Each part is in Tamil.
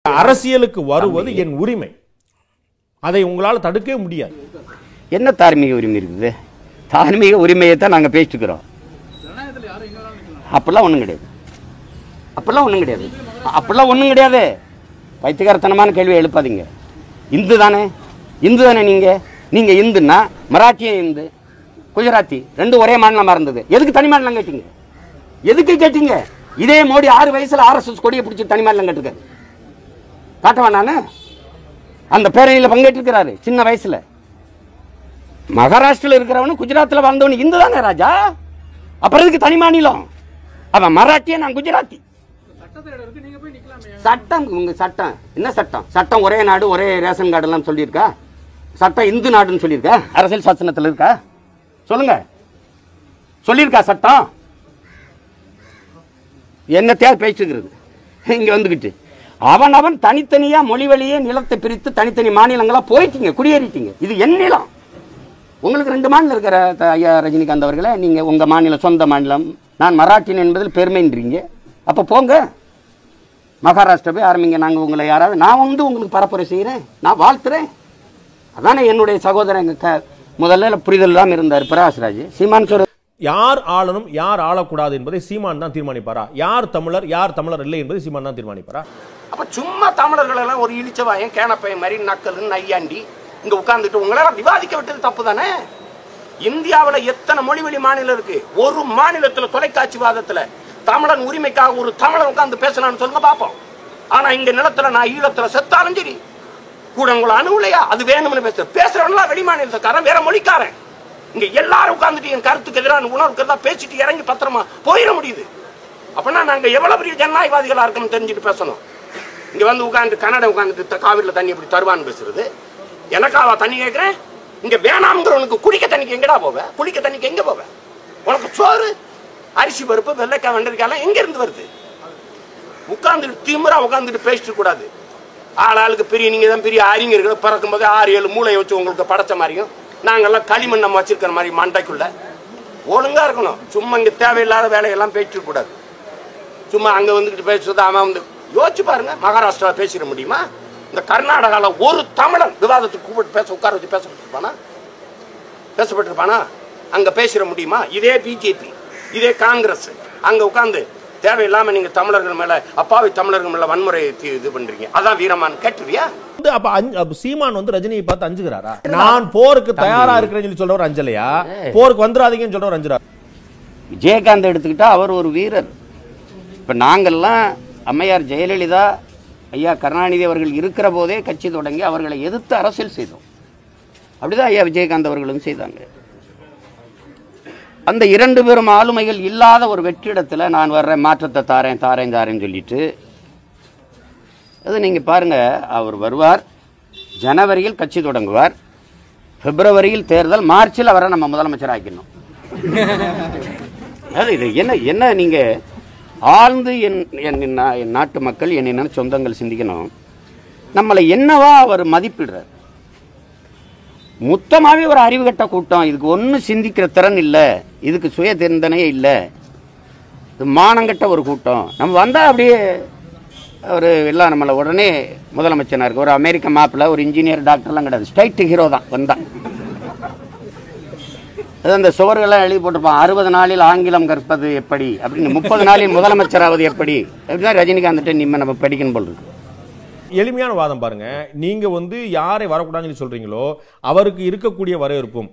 அரசியலுக்கு வருவது என் உரிமை. அதை உங்களால் தடுக்கவே முடியாது. என்ன தார்மீக உரிமை இருக்குது? தார்மீக உரிமையை தான் நாங்கள் பேசிட்டு இருக்கிறோம். அப்பெல்லாம் ஒன்றும் கிடையாது. அப்படிலாம் ஒன்றும் கிடையாது. பைத்தியகாரத்தனமான கேள்வியை எழுப்பாதீங்க. இந்து தானே நீங்க இந்துன்னா மராட்டிய இந்து, குஜராத்தி ரெண்டும் ஒரே மாநிலமா இருந்தது. எதுக்கு தனி மாநிலம் கேட்டீங்க? இதே மோடி 6 வயசுல RSS கொடியை பிடிச்சி தனி மாநிலம் கேட்டிருக்காரு. காட்டவா நானு? அந்த பேரணியில் பங்கேற்றிருக்கிறாரு சின்ன வயசுல. மகாராஷ்டிரில் இருக்கிறவனு குஜராத்தில் வாழ்ந்தவனு இந்து தானே ராஜா. அப்புறம் இதுக்கு தனி மாநிலம்? அவன் மராட்டிய, நான் குஜராத்தி. சட்டம் என்ன சட்டம்? சட்டம் ஒரே நாடு ஒரே ரேஷன் கார்டு எல்லாம் சொல்லியிருக்கா? சட்டம் இந்து நாடுன்னு சொல்லியிருக்கா? அரசியல் சாசனத்தில் இருக்கா? சொல்லுங்க, சொல்லியிருக்கா சட்டம்? என்னத்தையா பேசிக்கிறது இங்க வந்துகிட்டு? அவன் தனித்தனியா மொழி வழியே நிலத்தை பிரித்து தனித்தனி மாநிலங்களா போயிட்டீங்க, குடியேறிட்டீங்க. இது என் நிலம். உங்களுக்கு 2 மாநிலம் இருக்கிற ஐயா ரஜினிகாந்த் அவர்களே, நீங்க உங்க மாநிலம் சொந்த மாநிலம், நான் மராட்டியன் என்பதில் பெருமைன்றீங்க. அப்ப போங்க மகாராஷ்டிரா போய் ஆரம்பிங்க. நாங்க உங்களை யாராவது, நான் உங்களுக்கு பரப்புரை செய்யறேன், நான் வாழ்த்துறேன். அதானே என்னுடைய சகோதரன் முதல்ல புரிதல் தான் இருந்தார் பிரகாஷ்ராஜ். சீமான் சொல்ற யார் ஆளணும் யார் ஆளக்கூடாது என்பதை சீமான் தான் தீர்மானிப்பாரா? யார் தமிழர் யார் தமிழர் இல்லை என்பதை சீமான் தான் தீர்மானிப்பாரா? அப்ப சும்மா தமிழர்கள் எல்லாம் ஒரு இழிச்சவாயன் கேனப்பையன் மாதிரி நக்கல் நையாண்டி இங்க உட்கார்ந்துட்டு உங்களால விவாதிக்க விட்டது தப்பு தானே? இந்தியாவில் எத்தனை மொழிவழி மாநிலம் இருக்கு? ஒரு மாநிலத்தில் தொலைக்காட்சி வாதத்துல தமிழன் உரிமைக்காக ஒரு தமிழன் உட்கார்ந்து பேசலாம்னு சொல்லுங்க பாப்போம். ஆனா இங்க நிலத்துல நான் ஈழத்துல செத்தாலும் சரி கூட உங்களை அணுகுலையா அது வேணும்னு பேசுறவங்களா வெளி மாநிலத்துக்காரன், வேற மொழிக்காரன். இங்க எல்லாரும் உட்கார்ந்துட்டு என் கருத்துக்கு எதிரான உணர்வுக்கு தான் பேசிட்டு இறங்கி பத்திரமா போயிட முடியுது. அப்படின்னா நாங்க எவ்வளவு பெரிய ஜனநாயகவாதிகளா இருக்கணும் தெரிஞ்சுட்டு பேசணும். இங்க வந்து உட்காந்து கன்னட உட்காந்துட்டு காவிரியில் தண்ணி எப்படி தருவான்னு பேசுறது. எனக்காவா தண்ணி கேட்கிறேன்? இங்க வேணாம்ங்கிறவனுக்கு குடிக்க தண்ணிக்கு எங்கடா போவ? குளிக்க தண்ணிக்கு எங்க போவ? உனக்கு சோறு அரிசி பருப்பு வெள்ளைக்காய் வெண்டரிக்காய் எங்க இருந்து வருது? உட்கார்ந்துட்டு திமிரா உட்காந்துட்டு பேசிட்டு கூடாது. ஆளாளுக்கு பெரிய நீங்க தான் பெரிய அறிஞர்கள், பிறக்கும் போது 6-7 மூளையை வச்சு உங்களுக்கு படைச்ச மாதிரியும் நாங்கெல்லாம் களிமண் நம்ம வச்சிருக்கிற மாதிரி மண்டைக்குள்ள ஒழுங்கா இருக்கணும். சும்மா இங்க தேவையில்லாத வேலையெல்லாம் பேசிட்டு கூடாது. சும்மா அங்க வந்துட்டு பேசுறது. அவன் வந்து யோசிச்சு பாருங்க, மகாராஷ்டிரா பேசிட முடியுமா? இந்த கர்நாடகால ஒரு தமிழன் விவாதத்துக்கு கூப்பிட்டு உட்கார வச்சு பேசப்பட்டிருப்பானா? அங்க பேசிட முடியுமா? இதே பிஜேபி, இதே காங்கிரஸ் அங்க உட்கார்ந்து தேவையில்லாம நீங்க தமிழர்கள் மேல, அப்பாவி தமிழர்கள் மேல வன்முறை இது பண்றீங்க. அதான் வீரமான் கேட்டுவியா? அப்ப சீமான் வந்து ரஜினியை பார்த்து அஞ்சுகிறாரா? நான் போருக்கு தயாரா இருக்கிறேன்னு சொல்றவர் அஞ்சலையா? போருக்கு வந்துடாதீங்கன்னு சொல்றவர் அஞ்சுறாரு. விஜயகாந்த் எடுத்துக்கிட்டா அவர் ஒரு வீரர். இப்ப நாங்கெல்லாம் அம்மையார் ஜெயலலிதா, ஐயா கருணாநிதி அவர்கள் இருக்கிற போதே கட்சி தொடங்கி அவர்களை எதிர்த்து அரசியல் செய்தோம். அப்படிதான் ஐயா விஜயகாந்த் அவர்களும் செய்தாங்க. அந்த 2 பேரும் ஆளுமைகள் இல்லாத ஒரு வெற்றிடத்துல நான் வர்றேன், மாற்றத்தை தாரேன் சொல்லிட்டு அது நீங்க பாருங்க. அவர் வருவார், ஜனவரியில் கட்சி தொடங்குவார், பிப்ரவரியில் தேர்தல், மார்ச்சில் அவரை நம்ம முதலமைச்சர் ஆக்கணும். இது என்ன நீங்க ஆழ்ந்து என் நாட்டு மக்கள், என்ன சொந்தங்கள் சிந்திக்கணும். நம்மளை என்னவா அவர் மதிப்பிடுறார்? மொத்தமாவே ஒரு அறிவு கட்ட கூட்டம். இதுக்கு ஒன்னும் சிந்திக்கிற திறன் இல்லை, இதுக்கு சுய தெரிந்தனையே இல்லை, இது மானங்கட்ட ஒரு கூட்டம். நம்ம வந்தா அப்படியே ஒரு எல்லாம் நம்மளை உடனே முதலமைச்சனா இருக்கு. ஒரு அமெரிக்க மாப்பிள்ள, ஒரு இன்ஜினியர், டாக்டர்லாம் கிடையாது, ஸ்ட்ரைட் ஹீரோ தான் வந்தா. அந்த சுவர்கள்லாம் எழுதி போட்டிருப்பான், 60 நாளில் ஆங்கிலம் கற்பது எப்படி அப்படின்னு, 30 நாளில் முதலமைச்சராவது எப்படி அப்படிதான் ரஜினிகாந்த் நம்ம படிக்கணும் போல் இருக்கு. எளிமையான வாதம் பாருங்க. நீங்க வந்து யாரை வரக்கூடாதுன்னு சொல்றீங்களோ அவருக்கு இருக்கக்கூடிய வரவேற்பும்,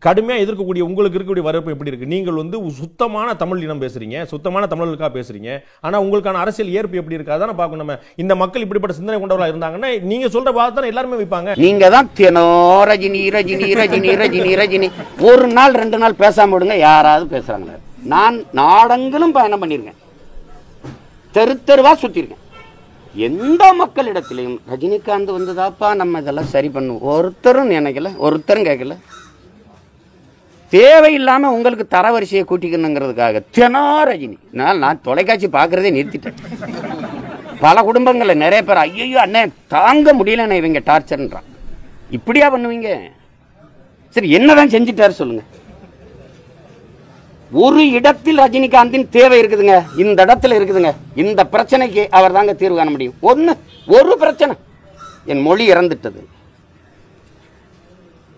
கடுமையா எதிர்க்கக்கூடிய உங்களுக்கு இருக்கக்கூடிய வரவேற்பு எப்படி இருக்கு? நீங்கள் வந்து சுத்தமான தமிழ் இனம் பேசுறீங்க, சுத்தமான தமிழர்களுக்காக பேசுறீங்க. ஆனா உங்களுக்கான அரசியல் ஏற்பு எப்படி இருக்கு அதான பார்க்கணும். நம்ம இந்த மக்கள் இப்படிப்பட்ட சிந்தனை கொண்டவர்களா இருந்தாங்கன்னா நீங்க சொல்ற வாதத்தை எல்லாருமே வைப்பாங்க. நீங்க தான் ரஜினி ஒரு நாள் 2 நாள் பேசாம விடுங்க, யாராவது பேசுறாங்களா? நான் நாடெங்கிலும் பயணம் பண்ணிருக்கேன், தெருவா சுத்திருக்கேன். எந்த மக்களிடத்திலையும் ரஜினிகாந்த் வந்ததாப்பா நம்ம இதெல்லாம் சரி பண்ணுவோம் ஒருத்தரும் நினைக்கல, ஒருத்தரும் கேட்கல. தேவையில்லாம உங்களுக்கு தரவரிசையை கூட்டிக்கணுங்கிறதுக்காக ரஜினி. நான் தொலைக்காட்சி பார்க்கறதே நிறுத்திட்டேன். பல குடும்பங்கள்ல நிறைய பேர் ஐயோ அண்ணே தாங்க முடியல இவங்க டார்ச்சர்ன்றான். இப்படியா பண்ணுவீங்க? சரி என்னதான் செஞ்சுட்டாரு சொல்லுங்க. ஒரு இடத்தில் ரஜினிகாந்தின் தேவை இருக்குதுங்க, இந்த இடத்துல இருக்குதுங்க. இந்த பிரச்சனைக்கு அவர் தாங்க தீர்வு காண முடியும். ஒரு பிரச்சனை, என் மொழி இறந்துட்டது,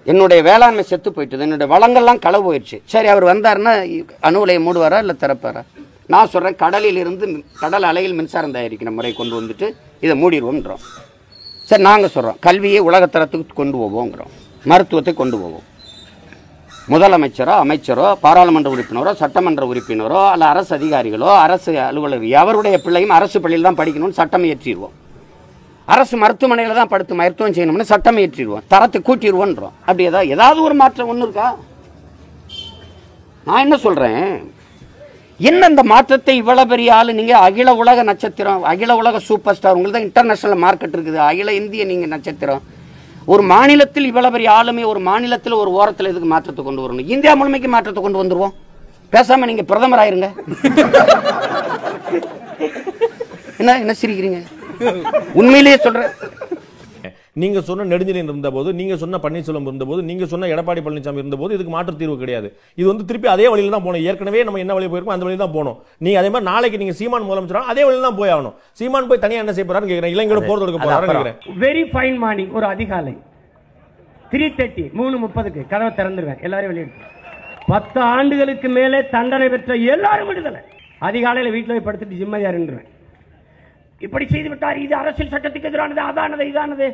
என்னுடைய வேளாண்மை செத்து போயிட்டது, என்னுடைய வளங்கள்லாம் களவு போயிடுச்சு. சரி, அவர் வந்தாருன்னா அணு உலையை மூடுவாரா இல்லை திறப்பாரா? நான் சொல்றேன், கடலில் இருந்து கடல் அலையில் மின்சாரம் தயாரிக்கிற முறை கொண்டு வந்துட்டு இதை மூடிடுவோம்ன்றோம். சரி, நாங்கள் சொல்றோம் கல்வியை உலகத்தரத்துக்கு கொண்டு போவோங்கிறோம், மருத்துவத்தை கொண்டு போவோம். முதலமைச்சரோ அமைச்சரோ பாராளுமன்ற உறுப்பினரோ சட்டமன்ற உறுப்பினரோ அல்ல அரசு அதிகாரிகளோ அரசு அலுவலர் எவருடைய பிள்ளையும் அரசு பள்ளியில் தான் படிக்கணும்னு சட்டம் இயற்றிடுவோம். அரசு மருத்துவமனையில் தான் படுத்து மருத்துவம் செய்யணும்னு சட்டம் இயற்றிடுவோம். தரத்தை கூட்டிடுவோன்றோம். அப்படி ஏதாவது ஒரு மாற்றம் ஒன்று இருக்கா? நான் என்ன சொல்றேன், என்ன இந்த மாற்றத்தை இவ்வளவு பெரிய ஆளு நீங்க அகில உலக நட்சத்திரம், அகில உலக சூப்பர் ஸ்டார், உங்களுக்கு தான் இன்டர்நேஷனல் மார்க்கெட் இருக்குது, அகில இந்திய நீங்க நட்சத்திரம், ஒரு மாநிலத்தில் இவ்வளவு பெரிய ஆளுமே ஒரு மாநிலத்தில் ஒரு ஓரத்தில் எதுக்கு மாற்றத்தை கொண்டு வரணும்? இந்தியா முழுமைக்கு மாற்றத்தை கொண்டு வந்துருவோம். பேசாம நீங்க பிரதமர் ஆயிருங்க. என்ன சிரிக்கிறீங்க? உண்மையிலேயே சொல்றேன். நீங்க சொன்ன நெடுஞ்செழியன் இருந்தபோது, நீங்க சொன்ன பன்னீர்செல்வம் இருந்தபோது, நீங்க சொன்ன எடப்பாடி பழனிசாமி இருந்தபோது இதுக்கு மாற்று தீர்வு கிடையாது. இது வந்து திருப்பி அதே வழியில தான் போகணும். ஏற்கனவே நம்ம என்ன வழி போயிருக்கோம் அந்த வழியில தான் போகணும். நீங்க அதே மாதிரி நாளைக்கு நீங்க சீமான் முதலமைச்சர் அதே வழியில தான் போய் ஆகணும். சீமான் போய் தனியா என்ன செய்ய போறாருன்னு கேக்குறேன். இளைஞரோட போர் தொடுக்க போறாருன்னு கேக்குறேன். வெரி ஃபைன் மார்னிங், ஒரு அதிகாலை 3:30 3:30க்கு கதவை திறந்துருவேன், எல்லாரும் வெளியிட்டு. 10 ஆண்டுகளுக்கு மேலே தண்டனை பெற்ற எல்லாரும் விடுதலை. அதிகாலையில் வீட்டில் போய் படுத்துட்டு ஜிம்மதியா இருந்துருவேன். இப்படி செய்து விட்டார், இது அரசியல் சட்டத்துக்கு எதிரானது, அதானது இதானது,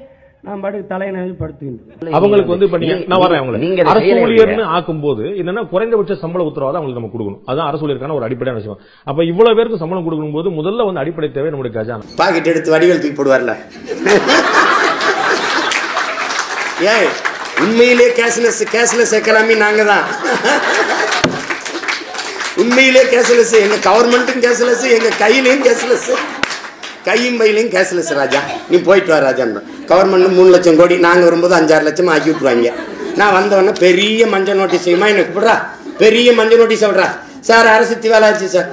நான் படுத்து தலையினது படுத்துக்கிட்டு. அவங்களுக்கு வந்து நான் வரேன், அவங்களுக்கு அரசு ஊழியர்னு ஆக்கும்போது என்னன்னா குறைந்தபட்ச சம்பள உத்தரவாதம் அவங்களுக்கு நம்ம கொடுக்கணும். அதான் அரசு ஊழியருக்கான ஒரு அடிப்படையான விஷயம். அப்ப இவ்வளவு பேருக்கு சம்பளம் கொடுக்கும் போது முதல்ல வந்து அடிப்படை தேவை நம்முடைய கஜானா. பாக்கெட் எடுத்து வடிவேல் தூக்கி போடுவார்ல. ஏய், உண்மையிலே கேஷ்லெஸ் எக்கனாமி நாங்க தான். உண்மையிலே கேஷ்லெஸ், எங்க கவர்மெண்ட்டும் கேஷ்லெஸ், எங்க கையிலையும் கேஷ்லெஸ், கையும் பையிலையும் கேஷ்லெஸ். ராஜா நீ போயிட்டு வா ராஜா. கவர்மெண்ட் 3 லட்சம் கோடி, நாங்கள் வரும்போது 5-6 லட்சம் ஆக்கி விட்டுருவாங்க. நான் வந்தவொடனே பெரிய மஞ்சள் நோட்டீஸ் செய்யுமா எனக்கு விடுறா, பெரிய மஞ்சள் நோட்டீஸ் விடுறா. சார் அரசு திவால் ஆச்சு சார்.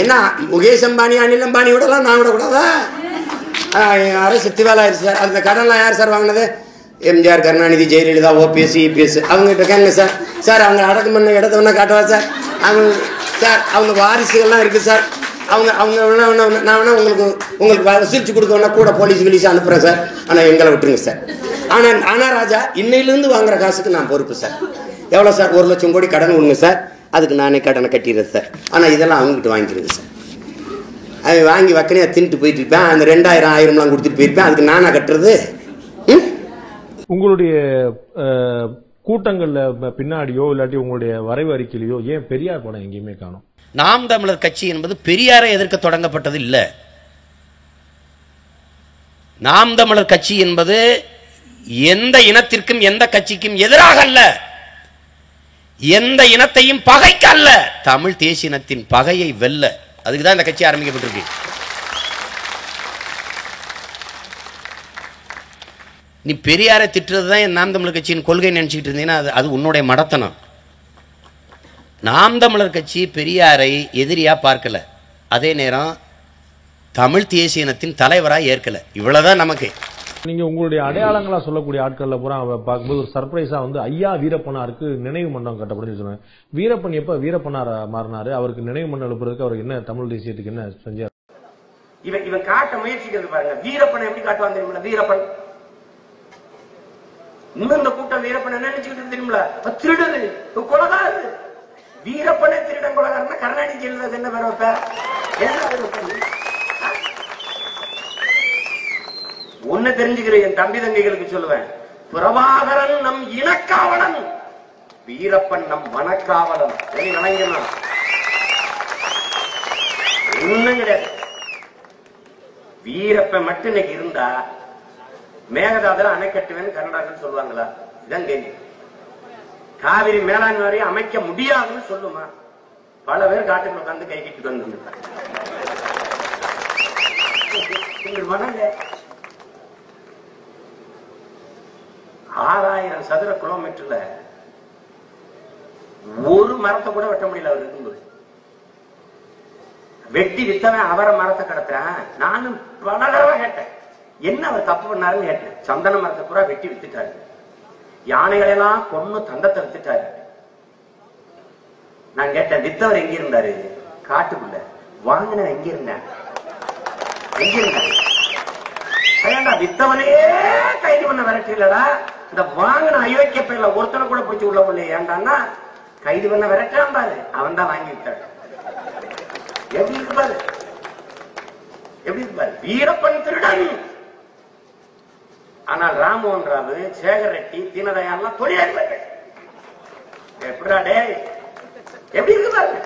என்ன முகேஷ் அம்பானி அனில் அம்பானி விடலாம், நான் விடக்கூடாதா? அரசு திவால் ஆயிடுச்சு சார். அந்த கடன்லாம் யார் சார் வாங்கினது? எம்ஜிஆர், கருணாநிதி, ஜெயலலிதா, ஓபிஎஸ், இபிஎஸ் அவங்ககிட்ட கேங்க சார். சார் அவங்க அடக்கம் பண்ண இடத்த வேணா காட்டுவா சார். அவங்க சார் அவங்க வாரிசுகள்லாம் இருக்கு சார். அவங்க நான் வேணா உங்களுக்கு வசூலிச்சு கொடுக்க வேணா கூட போலீஸ் அனுப்புறேன் சார். ஆனால் எங்களை விட்டுருங்க சார். ஆனால் ராஜா இன்னையிலிருந்து வாங்குற காசுக்கு நான் பொறுப்பு சார். எவ்வளோ சார்? 1 லட்சம் கோடி கடன் விடுங்க சார், அதுக்கு நானே கடனை கட்டிடுறேன் சார். ஆனால் இதெல்லாம் அவங்ககிட்ட வாங்கிக்கிறது சார். அது வாங்கி வக்கனையாக தின்ட்டு போயிட்டு இருப்பேன். அந்த 2000 1000லாம் கொடுத்துட்டு போயிருப்பேன். அதுக்கு நானா கட்டுறது? உங்களுடைய கூட்டங்கள்ல பின்னாடியோ இல்லாட்டி உங்களுடைய வரைவு அறிக்கையிலையோ ஏன் பெரியார் படம் எங்கேயுமே காணும்? நாம் தமிழர் கட்சி என்பது பெரியாரை எதிர்க்க தொடங்கப்பட்டது இல்ல. நாம் தமிழர் கட்சி என்பது எந்த இனத்திற்கும் எந்த கட்சிக்கும் எதிராக அல்ல, எந்த இனத்தையும் பகைக்க அல்ல, தமிழ் தேசிய இனத்தின் பகையை வெல்ல. அதுக்குதான் இந்த கட்சி ஆரம்பிக்கப்பட்டிருக்கு. நீ பெரியாரை திட்டுறதுதான் நாம் தமிழர் கட்சியின் கொள்கை நினைச்சுக்கிட்டு இருந்தீங்கன்னா அது உன்னுடைய மடத்தனம். நாம் தமிழர் கட்சி பெரியாரை எதிரியா பார்க்கல, அதே நேரம் தமிழ் தேசிய இனத்தின் தலைவராக ஏற்கல. இவ்வளவுதான் நமக்கு. நீங்க உங்களுடைய அடையாளங்களா சொல்லக்கூடிய ஆட்கள்ல பூரா பார்க்கும்போது ஒரு சர்ப்ரைஸா வந்து ஐயா வீரப்பனாருக்கு நினைவு மண்டபம் கட்டப்படுன்னு சொன்னாங்க. வீரப்பன் எப்ப வீரப்பனார் மாறினாரு? அவருக்கு நினைவு மண்டபம் எழுப்புறதுக்கு அவர் என்ன தமிழ் தேசியத்துக்கு என்ன செஞ்சார்? இவன் காட்ட முயற்சிக்கிறது பாருங்க. வீரப்பன் எப்படி காட்டுவான் தெரியுமா? வீரப்பன் இன்னும் இந்த கூட்டம் வீரப்பன் என்ன நினைச்சுக்கிட்டு தெரியுமில? திருடரு, கொலகாரு. வீரப்பனே திருடன் கொலகாரன்னா கருணாநிதி ஜெயலலிதா என்ன பேர் வைப்ப? ஒண்ணு தெரிஞ்சுக்கிறேன், என் தம்பி தங்கைகளுக்கு சொல்லுவேன். பிரபாகரன் நம் இனக்காவலன், வீரப்பன் நம் வனக்காவலன். ஒண்ணும் கிடையாது. வீரப்பன் மட்டும் இன்னைக்கு இருந்தா மேகதாதுல அணை கட்டுவேன்னு கர்நாடகன்னு சொல்லுவாங்களா? இதான் கேள்வி. காவிரி மேலாண்மை வாரியம் அமைக்க முடியாதுன்னு சொல்லுமா? பல பேர் காட்டுக்குள்ள உட்காந்து கை கட்டிட்டு வந்து 6000 சதுர கிலோமீட்டர்ல ஒரு மரத்தை கூட வெட்ட முடியல. அவர் இருக்கும்போது வெட்டி வித்தவன் அவரை மரத்தை கடத்துறேன். நானும் பல தடவை கேட்டேன், என்ன அவர் தப்பு பண்ணாருன்னு கேட்டேன். சந்தன மரத்தை பூரா வெட்டி வித்துட்டாரு, யானைகளெல்லாம் கொன்னு தந்தத்தை வித்துட்டாரு. நான் கேட்டேன், வித்தவர் எங்க இருந்தாரு? காட்டுக்குள்ள. வாங்கின எங்க இருந்தேன்? எங்க இருந்தாரு? வித்தவனே கைது பண்ண விரட்டலடா, இந்த வாங்கின அயோக்கிய பேர்ல ஒருத்தனை கூட பிடிச்சி உள்ள போல. ஏன்டான்னா கைது பண்ண விரட்டான் பாரு, அவன் தான் வாங்கி விட்டாரு. எப்படி இருப்பாரு? எப்படி இருப்பாரு? வீரப்பன் திருடன். ஆனால் ராம்மோகன் ராவ், சேகர் ரெட்டி, தீனதயாள்லாம் தொழிலாளர்கள். எப்படா டே, எப்படி இருக்கு பாருங்க.